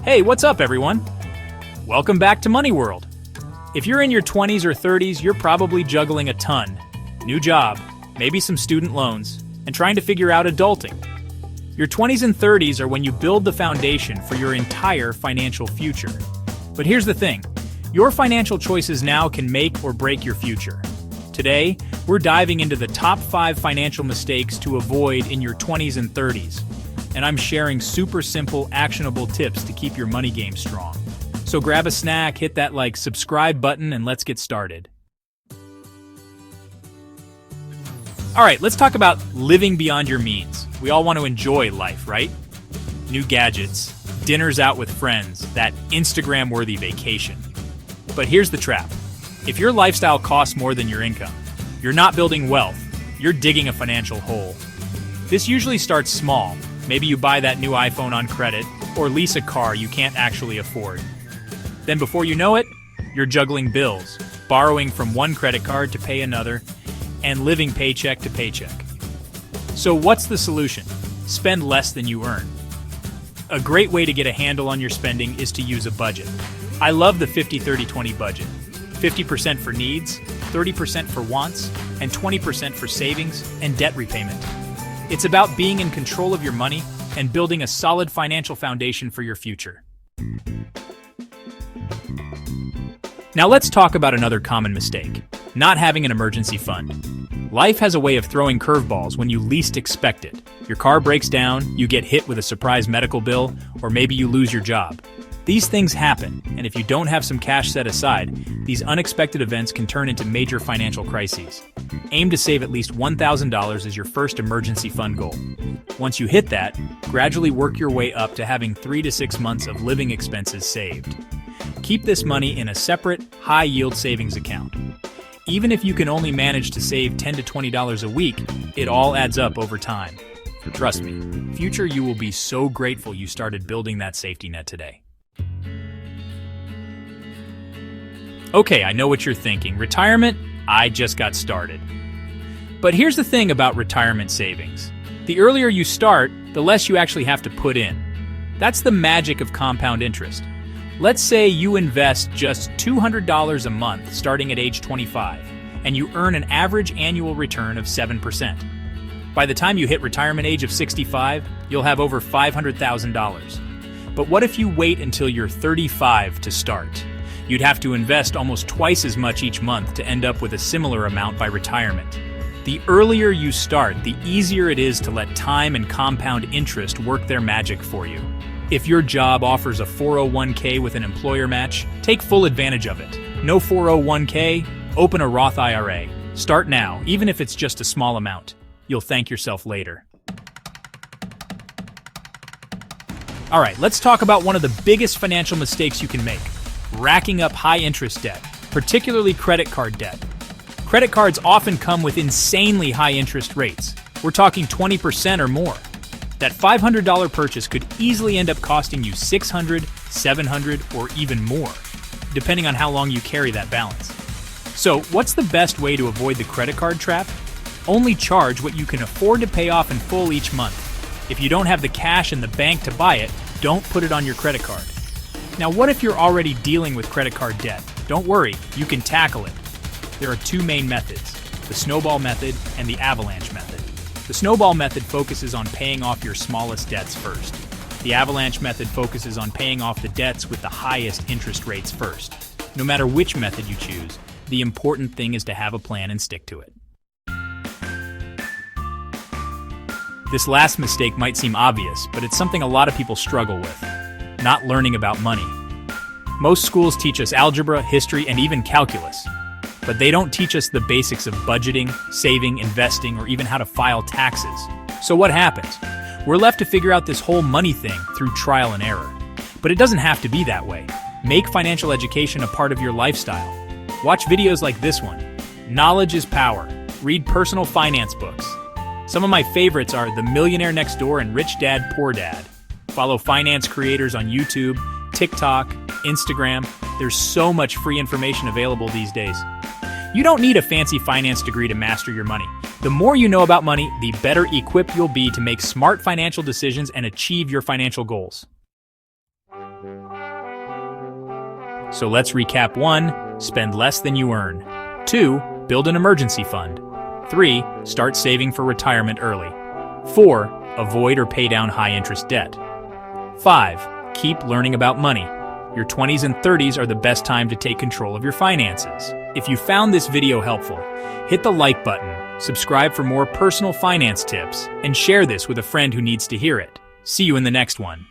Hey, what's up, everyone? Welcome back to Money World. If you're in your 20s or 30s, you're probably juggling a ton. New job, maybe some student loans, and trying to figure out adulting. Your 20s and 30s are when you build the foundation for your entire financial future. But here's the thing, your financial choices now can make or break your future. Today, we're diving into the top 5 financial mistakes to avoid in your 20s and 30s. And I'm sharing super simple, actionable tips to keep your money game strong. So grab a snack, hit that subscribe button, and let's get started. All right, let's talk about living beyond your means. We all want to enjoy life, right? New gadgets, dinners out with friends, that Instagram-worthy vacation. But here's the trap. If your lifestyle costs more than your income, you're not building wealth, you're digging a financial hole. This usually starts small. Maybe you buy that new iPhone on credit or lease a car you can't actually afford. Then before you know it, you're juggling bills, borrowing from one credit card to pay another, and living paycheck to paycheck. So what's the solution? Spend less than you earn. A great way to get a handle on your spending is to use a budget. I love the 50-30-20 budget. 50% for needs, 30% for wants, and 20% for savings and debt repayment. It's about being in control of your money and building a solid financial foundation for your future. Now let's talk about another common mistake, not having an emergency fund. Life has a way of throwing curveballs when you least expect it. Your car breaks down, you get hit with a surprise medical bill, or maybe you lose your job. These things happen, and if you don't have some cash set aside, these unexpected events can turn into major financial crises. Aim to save at least $1,000 as your first emergency fund goal. Once you hit that, gradually work your way up to having 3 to 6 months of living expenses saved. Keep this money in a separate, high-yield savings account. Even if you can only manage to save $10 to $20 a week, it all adds up over time. Trust me, future you will be so grateful you started building that safety net today. Okay, I know what you're thinking. Retirement? I just got started. But here's the thing about retirement savings. The earlier you start, the less you actually have to put in. That's the magic of compound interest. Let's say you invest just $200 a month starting at age 25, and you earn an average annual return of 7%. By the time you hit retirement age of 65, you'll have over $500,000. But what if you wait until you're 35 to start? You'd have to invest almost twice as much each month to end up with a similar amount by retirement. The earlier you start, the easier it is to let time and compound interest work their magic for you. If your job offers a 401k with an employer match, take full advantage of it. No 401k? Open a Roth IRA. Start now, even if it's just a small amount. You'll thank yourself later. All right, let's talk about one of the biggest financial mistakes you can make. Racking up high-interest debt, particularly credit card debt. Credit cards often come with insanely high interest rates. We're talking 20% or more. That $500 purchase could easily end up costing you $600, $700, or even more, depending on how long you carry that balance. So, what's the best way to avoid the credit card trap? Only charge what you can afford to pay off in full each month. If you don't have the cash in the bank to buy it, don't put it on your credit card. Now, what if you're already dealing with credit card debt? Don't worry, you can tackle it. There are 2 main methods, the snowball method and the avalanche method. The snowball method focuses on paying off your smallest debts first. The avalanche method focuses on paying off the debts with the highest interest rates first. No matter which method you choose, the important thing is to have a plan and stick to it. This last mistake might seem obvious, but it's something a lot of people struggle with. Not learning about money. Most schools teach us algebra, history, and even calculus. But they don't teach us the basics of budgeting, saving, investing, or even how to file taxes. So what happens? We're left to figure out this whole money thing through trial and error. But it doesn't have to be that way. Make financial education a part of your lifestyle. Watch videos like this one. Knowledge is power. Read personal finance books. Some of my favorites are The Millionaire Next Door and Rich Dad, Poor Dad. Follow finance creators on YouTube, TikTok, Instagram. There's so much free information available these days. You don't need a fancy finance degree to master your money. The more you know about money, the better equipped you'll be to make smart financial decisions and achieve your financial goals. So let's recap. 1. Spend less than you earn. 2. Build an emergency fund. 3. Start saving for retirement early. 4. Avoid or pay down high-interest debt. 5. Keep learning about money. Your 20s and 30s are the best time to take control of your finances. If you found this video helpful, hit the like button, subscribe for more personal finance tips, and share this with a friend who needs to hear it. See you in the next one.